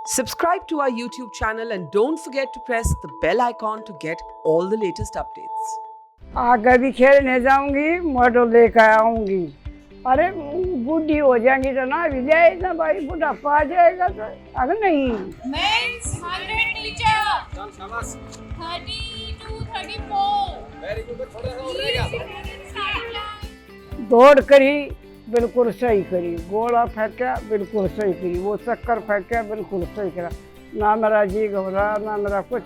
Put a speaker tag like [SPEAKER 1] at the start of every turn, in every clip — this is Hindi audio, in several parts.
[SPEAKER 1] Subscribe to our YouTube channel and don't forget to press the bell icon to get all the latest updates.
[SPEAKER 2] आगे भी खेलने जाऊंगी, मॉडल लेकर आऊंगी। अरे बूढ़ी हो जाएंगी तो ना भी जाए ना भाई, बुढ़ापा आ जाएगा तो अगर नहीं।
[SPEAKER 3] Men's 100 meter. 32, 34.
[SPEAKER 4] Very good. थोड़ा सा और रहेगा।
[SPEAKER 2] दौड़ करी बिल्कुल सही करी, गोला फेंका बिल्कुल सही करी, वो चक्कर फेंका बिल्कुल सही करा, ना मेरा जी घबरा ना मेरा कुछ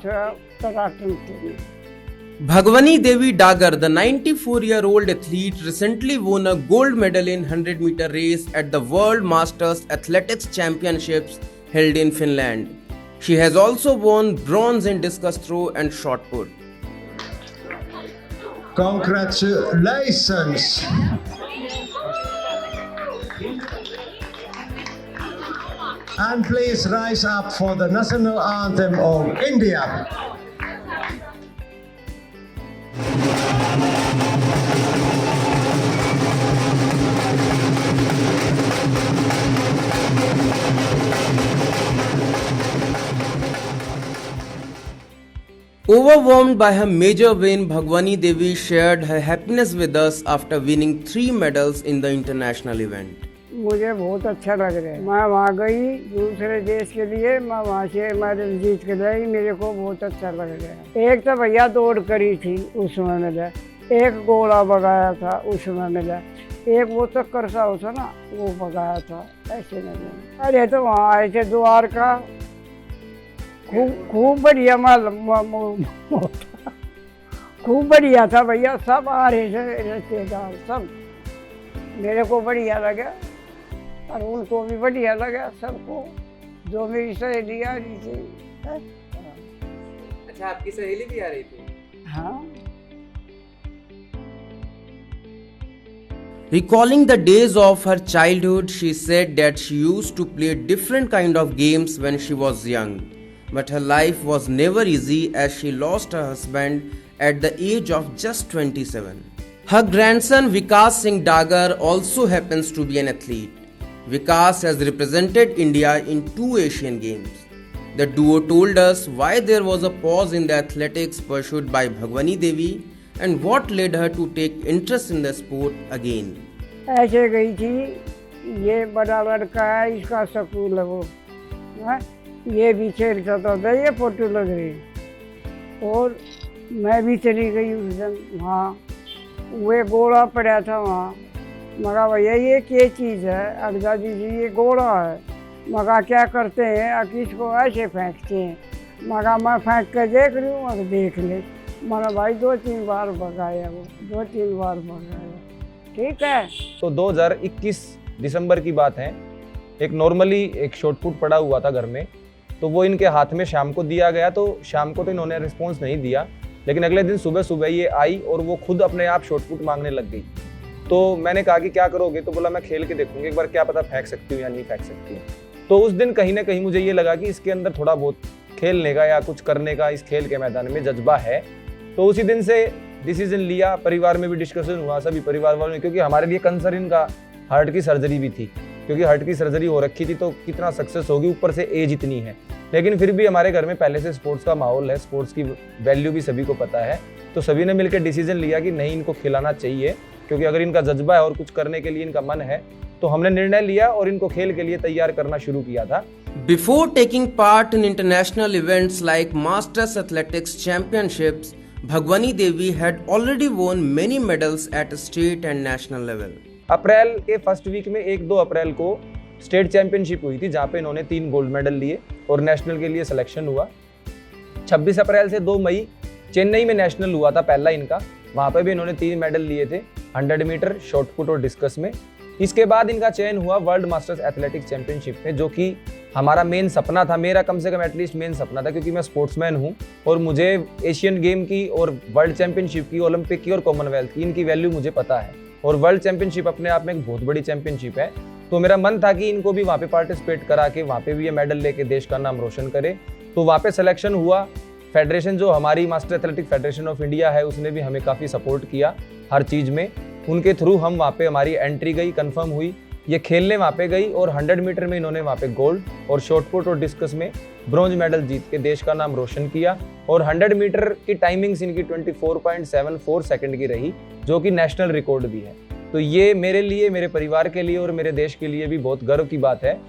[SPEAKER 2] टराटन थी।
[SPEAKER 5] Bhagwani Devi Dagar, the 94-year-old athlete, recently won a gold medal in 100-meter race at the World Masters Athletics Championships held in Finland. She has also won bronze in discus throw and shot put.
[SPEAKER 6] Congratulations! And please rise up for the national anthem of India.
[SPEAKER 5] Overwhelmed by her major win, Bhagwani Devi shared her happiness with us after winning 3 medals in the international event.
[SPEAKER 2] मुझे बहुत अच्छा लग रहा है। मैं वहाँ गई दूसरे देश के लिए, मैं वहाँ से मेडल जीत के लाई, मेरे को बहुत अच्छा लग रहा है। एक तो भैया दौड़ करी थी उसमें मिला, एक गोला भगाया था उसमें मिला, एक वो चक्कर सा होता ना वो भगाया था, ऐसे नहीं। अरे तो वहाँ आए थे द्वारका, खूब बढ़िया माल खूब बढ़िया था भैया, सब आ रहे थे रिश्तेदार सब, मेरे को बढ़िया लगा और उनको भी बढ़िया लगा सबको, जो मेरी सहेली आ रही थी।
[SPEAKER 4] अच्छा, आपकी सहेली भी आ रही थी?
[SPEAKER 2] हाँ।
[SPEAKER 5] Recalling the days of her childhood, she said that she used to play different kind of games when she was young. But her life was never easy as she lost her husband at the age of just 27. Her grandson Vikas Singh Dagar also happens to be an athlete. Vikas has represented India in 2 Asian Games. The duo told us why there was a pause in the athletics pursued by Bhagwani Devi and what led her to take interest in the sport again.
[SPEAKER 2] ऐसे गई थी, ये बड़ा लड़का है इसका स्कूल है वो, ये भी खेलता था, ये फोटो लग रही, और मैं भी चली गई उस दिन वहाँ, वो गोला पड़ा था वहाँ, मगा भैया ये क्या चीज़ है, अगदा जी ये गोला है, मगा क्या करते हैं अकीस को ऐसे फेंकते हैं, मगा मैं फेंक कर देख रही हूँ, मगर देख ले, मगा भाई 2-3 बार भगाया वो, 2-3 बार भगाया, ठीक है।
[SPEAKER 7] तो 2021 दिसंबर की बात है, एक नॉर्मली एक शॉट पुट पड़ा हुआ था घर में, तो वो इनके हाथ में शाम को दिया गया, तो शाम को तो इन्होंने रिस्पॉन्स नहीं दिया, लेकिन अगले दिन सुबह सुबह ये आई और वो खुद अपने आप शॉट पुट मांगने लग गई। तो मैंने कहा कि क्या करोगे, तो बोला मैं खेल के देखूंगी एक बार, क्या पता फेंक सकती हूँ या नहीं फेंक सकती हूँ। तो उस दिन कहीं ना कहीं मुझे ये लगा कि इसके अंदर थोड़ा बहुत खेलने का या कुछ करने का इस खेल के मैदान में जज्बा है। तो उसी दिन से डिसीजन लिया, परिवार में भी डिस्कशन हुआ सभी परिवार वालों ने, क्योंकि हमारे लिए कंसर्न इनका हार्ट की सर्जरी भी थी, क्योंकि हार्ट की सर्जरी हो रखी थी, तो कितना सक्सेस होगी, ऊपर से एज इतनी है। लेकिन फिर भी हमारे घर में पहले से स्पोर्ट्स का माहौल है, स्पोर्ट्स की वैल्यू भी सभी को पता है, तो सभी ने मिलकर डिसीजन लिया कि नहीं इनको खिलाना चाहिए, क्योंकि अगर इनका जज्बा है और कुछ करने के लिए इनका मन है, तो हमने निर्णय लिया और इनको खेल के लिए तैयार करना शुरू किया था।
[SPEAKER 5] Before taking part in international events like Masters Athletics Championships, Bhagwani Devi had already won many medals at state and national level.
[SPEAKER 7] अप्रैल के फर्स्ट वीक में 1-2 अप्रैल को स्टेट चैंपियनशिप हुई थी, जहाँ पे इन्होंने 3 गोल्ड मेडल लिए और नेशनल के लिए सिलेक्शन हुआ। 26 अप्रैल से 2 मई चेन्नई में नेशनल हुआ था पहला इनका, वहाँ पे भी इन्होंने 3 मेडल लिए थे, 100 मीटर, शॉट पुट और डिस्कस में। इसके बाद इनका चयन हुआ वर्ल्ड मास्टर्स एथलेटिक्स चैंपियनशिप में, जो कि हमारा मेन सपना था, मेरा कम से कम एटलीस्ट मेन सपना था, क्योंकि मैं स्पोर्ट्समैन हूँ और मुझे एशियन गेम की और वर्ल्ड चैंपियनशिप की, ओलंपिक की और कॉमनवेल्थ की, इनकी वैल्यू मुझे पता है, और वर्ल्ड चैंपियनशिप अपने आप में एक बहुत बड़ी चैंपियनशिप है। तो मेरा मन था कि इनको भी वहाँ पे पार्टिसिपेट करा के वहाँ पे भी ये मेडल लेके देश का नाम रोशन करे। तो वहाँ पे सिलेक्शन हुआ, फेडरेशन जो हमारी master athletic federation of India है उसने भी हमें काफ़ी सपोर्ट किया हर चीज़ में, उनके थ्रू हम वहाँ पे हमारी एंट्री गई, कंफर्म हुई ये खेलने वहाँ पे गई और 100 मीटर में इन्होंने वहाँ पे गोल्ड और शॉटपुट और डिस्कस में ब्रॉन्ज मेडल जीत के देश का नाम रोशन किया। और 100 मीटर की टाइमिंग्स इनकी 24.74 सेकंड की रही, जो कि नेशनल रिकॉर्ड भी है। तो ये मेरे लिए, मेरे परिवार के लिए और मेरे देश के लिए भी बहुत गर्व की बात है।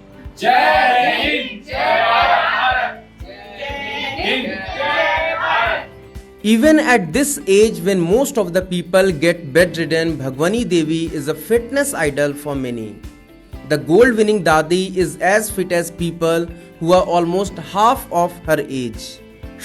[SPEAKER 5] Even at this age, when most of the people get bedridden, Bhagwani Devi is a fitness idol for many. The gold-winning Dadi is as fit as people who are almost half of her age.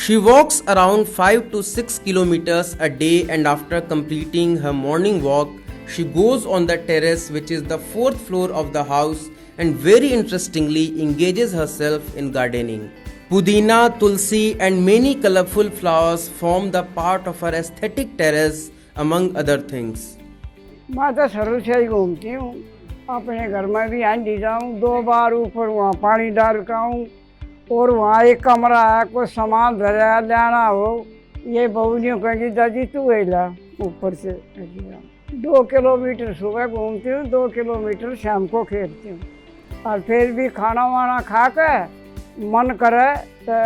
[SPEAKER 5] She walks around 5 to 6 kilometers a day, and after completing her morning walk, she goes on the terrace, which is the 4th floor of the house, and very interestingly engages herself in gardening. Pudina, tulsi and many colorful flowers form the part of her aesthetic terrace, among other things.
[SPEAKER 2] मैं तो शुरू से ही घूमती हूँ, अपने घर में भी आंधी जाऊँ, 2 बार ऊपर वहाँ पानी डाल कर आऊँ, और वहाँ एक कमरा है, कोई सामान धरा लाना हो, ये बहुनियों कहेंगी दादी तू ला ऊपर से। 2 किलोमीटर सुबह घूमती हूँ, 2 किलोमीटर शाम को खेलती हूँ, और फिर भी खाना वाना खा कर मन करे तो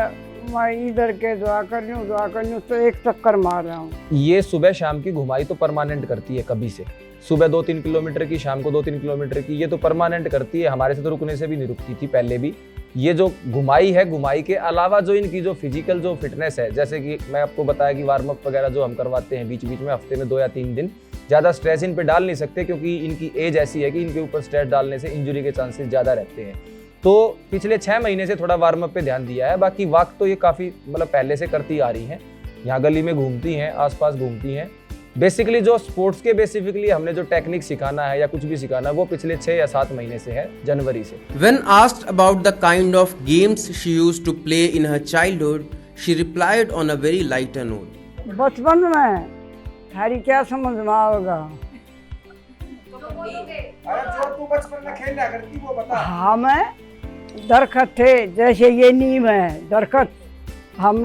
[SPEAKER 2] मैं इधर के दुआ कर लूँ तो एक चक्कर मार रहा हूँ।
[SPEAKER 7] ये सुबह शाम की घुमाई तो परमानेंट करती है, कभी से सुबह 2-3 किलोमीटर की, शाम को 2-3 किलोमीटर की, ये तो परमानेंट करती है। हमारे से तो रुकने से भी नहीं रुकती थी पहले भी। ये जो घुमाई है, घुमाई के अलावा जो इनकी जो फिजिकल जो फिटनेस है, जैसे कि मैं आपको बताया कि वार्म अप वगैरह जो हम करवाते हैं बीच बीच में, हफ्ते में 2 या 3 दिन, ज़्यादा स्ट्रेस इन पे डाल नहीं सकते क्योंकि इनकी एज ऐसी है कि इनके ऊपर स्ट्रेस डालने से इंजरी के चांसेस ज़्यादा रहते हैं। तो पिछले 6 महीने से थोड़ा वार्म अप पे ध्यान दिया है। बाकी वॉक तो ये काफ़ी मतलब पहले से करती आ रही हैं, यहाँ गली में घूमती हैं, आसपास घूमती हैं। बेसिकली जो स्पोर्ट्स के बेसिकली हमने जो टेक्निक सिखाना है या कुछ भी सिखाना है वो पिछले 6 या 7 महीने से है, जनवरी से।
[SPEAKER 5] When asked about the kind of games she used to play in her childhood, she replied on a very lighter note.
[SPEAKER 2] बचपन में थारी क्या समझ में आओगा?
[SPEAKER 4] अरे जो तू बचपन में खेला करती वो बता।
[SPEAKER 2] हमें दरख्त थे, जैसे ये नीम है दरख्त, हम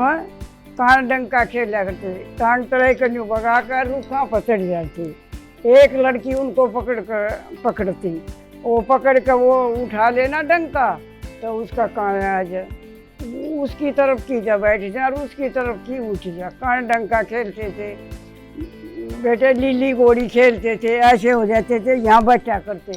[SPEAKER 2] कान डंका खेला करते, कान तड़े कर भगा कर रूखा पर चढ़ जाती। एक लड़की उनको पकड़ती, वो पकड़ कर वो उठा लेना डंका तो उसका कान आ जाए, उसकी तरफ की जा बैठ जा और उसकी तरफ की उठ जा। कान डंका खेलते थे बेटे, लिल्ली गोड़ी खेलते थे, ऐसे हो जाते थे, यहाँ बच्चा करते,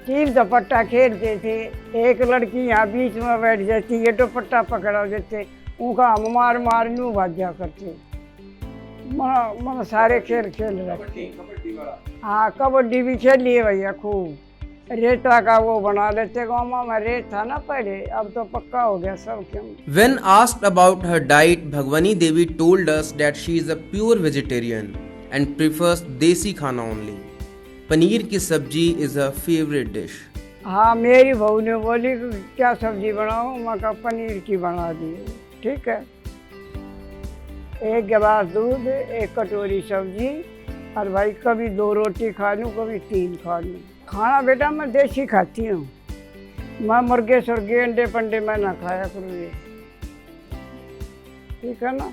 [SPEAKER 2] तीर दुपट्टा खेलते थे। एक लड़की यहाँ बीच में बैठ जाती, ये दुपट्टा पकड़ा देते, उनका हम मार मार यूँ भाग जा करते। मन सारे खेल खेल रहे। हाँ, कबड्डी भी खेल लिए भैया खूब। रेता का वो बना लेते, गाँव में रेत था ना पहले, अब तो पक्का हो गया सब। क्यों?
[SPEAKER 5] When asked about her diet, Bhagwani Devi told us that she is a pure vegetarian and prefers desi khana only. Paneer की सब्जी is her favorite dish.
[SPEAKER 2] हाँ, मेरी बहू ने बोली क्या सब्जी बनाऊँ, मैं कहा पनीर की बना दी। ठीक है, 1 गिलास दूध, 1 कटोरी सब्जी, और भाई कभी 2 रोटी खा लूँ, कभी 3 खा लूँ। खाना बेटा मैं देसी खाती हूँ, मैं मुर्गे सुर्गे अंडे पंडे मैं ना खाया करूँ, ये ठीक है ना,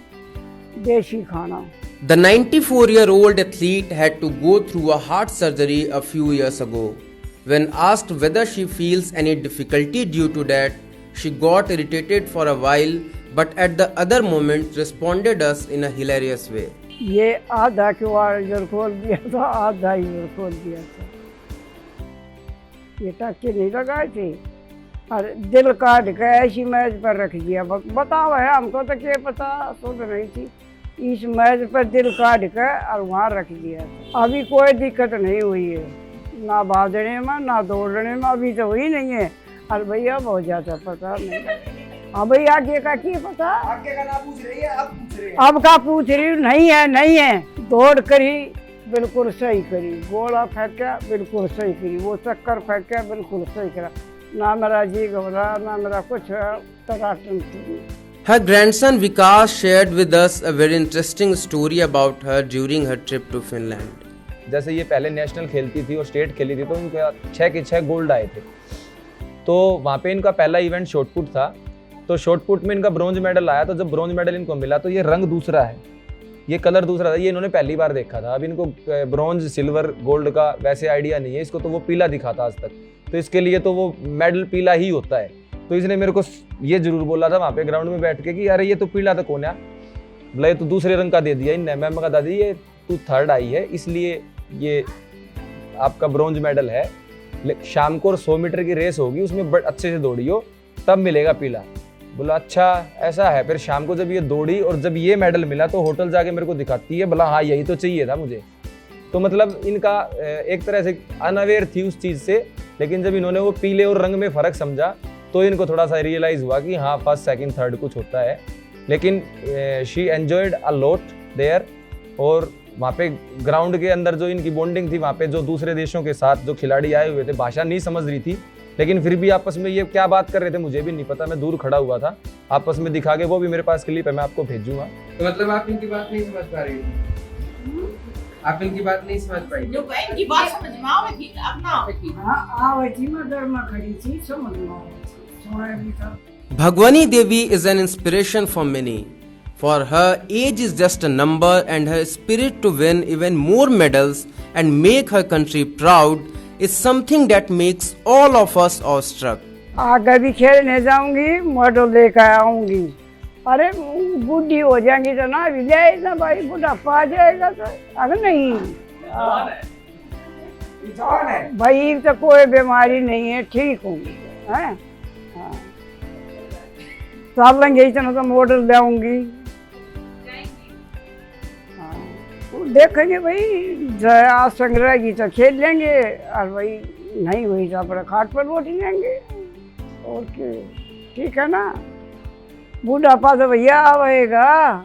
[SPEAKER 2] देसी खाना।
[SPEAKER 5] The 94-year-old athlete had to go through a heart surgery a few years ago. When asked whether she feels any difficulty due to that, she got irritated for a while, but at the other moment responded us in a hilarious way.
[SPEAKER 2] ये आधा क्यों इधर खोल दिया था, आधा इधर खोल दिया था, ये टाके नहीं लगाए थे, और दिल काट के ऐसी मेज पर रख दिया। बताओ है, हमको तो क्या पता, सुन नहीं थी, इस मेज पर दिल काट के और वहाँ रख दिया था। अभी कोई दिक्कत नहीं हुई है, ना भागने में ना दौड़ने में, अभी तो हुई नहीं है। और भैया बहुत ज़्यादा पता नहीं। हाँ भैया, आगे का क्या पता,
[SPEAKER 4] आगे का ना पूछ रही है, अब पूछ रही है।
[SPEAKER 2] अब का पूछ रही हूँ, नहीं है। दौड़ करी बिल्कुल सही करी, गोला फेंका बिल्कुल सही करी, वो चक्कर फेंका बिल्कुल सही करा, ना मेरा जी घबरा ना मेरा कुछ टकाटन थी।
[SPEAKER 5] Her grandson Vikas shared with us a very interesting story about her during her trip to Finland.
[SPEAKER 7] जैसे ये पहले नेशनल खेलती थी और स्टेट खेली थी, तो उनके 6 के 6 गोल्ड आए थे। तो वहाँ पे इनका पहला इवेंट शॉटपुट था, तो शॉटपुट में इनका ब्रॉन्ज मेडल आया। तो जब ब्रॉन्ज मेडल इनको मिला तो ये रंग दूसरा है, ये कलर दूसरा था, ये इन्होंने पहली बार देखा था। अब इनको ब्रॉन्ज, सिल्वर, गोल्ड का वैसे आइडिया नहीं है, इसको तो वो पीला दिखा था आज तक, तो इसके लिए तो वो मेडल पीला ही होता है। तो इसने मेरे को ये जरूर बोला था वहाँ पे ग्राउंड में बैठ के कि अरे ये तो पीला था कौन है, बोला ये तो दूसरे रंग का दे दिया इनने। मैं कहा दादी ये तू थर्ड आई है इसलिए ये आपका ब्रॉन्ज मेडल है, शाम को 100 मीटर की रेस होगी उसमें अच्छे से दौड़ियो तब मिलेगा पीला। बोला अच्छा ऐसा है। फिर शाम को जब ये दौड़ी और जब ये मेडल मिला तो होटल जाके मेरे को दिखाती है, बोला हाँ यही तो चाहिए था मुझे। तो मतलब इनका एक तरह से अनअवेयर थी उस चीज़ से, लेकिन जब इन्होंने वो पीले और रंग में फ़र्क समझा तो इनको थोड़ा सा रियलाइज़ हुआ कि हाँ फर्स्ट सेकंड थर्ड कुछ होता है। लेकिन she enjoyed a lot there, और वहाँ पे ग्राउंड के अंदर जो इनकी बॉन्डिंग थी, वहाँ पे जो दूसरे देशों के साथ जो खिलाड़ी आए हुए थे, भाषा नहीं समझ रही थी लेकिन फिर भी आपस में ये क्या बात कर रहे थे मुझे भी नहीं पता, मैं दूर खड़ा हुआ था, आपस में दिखा के, वो भी मेरे पास क्लिप है मैं आपको भेजूंगा।
[SPEAKER 4] तो मतलब आप इनकी बात नहीं समझ पा रही थी, आप इनकी बात नहीं समझ पाई?
[SPEAKER 3] जो इनकी बात समझ में आवे थी अपना
[SPEAKER 2] हाँ आवे थी, मैं डर में खड़ी थी, समझ में आवे थी, सोना भी था।
[SPEAKER 5] Bhagwani Devi is an inspiration for many. For her, age is just a number, and her spirit to win even more medals and make her country proud is something that makes all of us awestruck.
[SPEAKER 2] आगे भी खेलने जाऊंगी, मेडल लेकर आऊंगी। अरे बुढ़ी हो जाएंगी तो ना भी ले ना भाई, बुढ़ापा आ जाएगा तो अगर नहीं भाई तो कोई बीमारी नहीं है, ठीक हूँ है। सब लेंगे इतना तो मॉडल लाऊंगी, देखेंगे भाई आज संग्रह की तो खेल लेंगे, और भाई नहीं हुई तो अपने खाट पर रोटी लेंगे और क्या, ठीक है ना। बुढ़ापा तो भैया आएगा।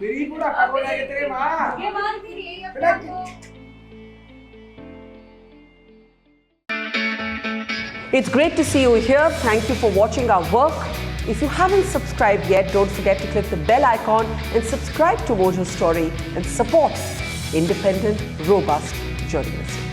[SPEAKER 1] It's great to see you here. Thank you for watching our work. If you haven't subscribed yet, don't forget to click the bell icon and subscribe to Mojo Story and support independent, robust journalism.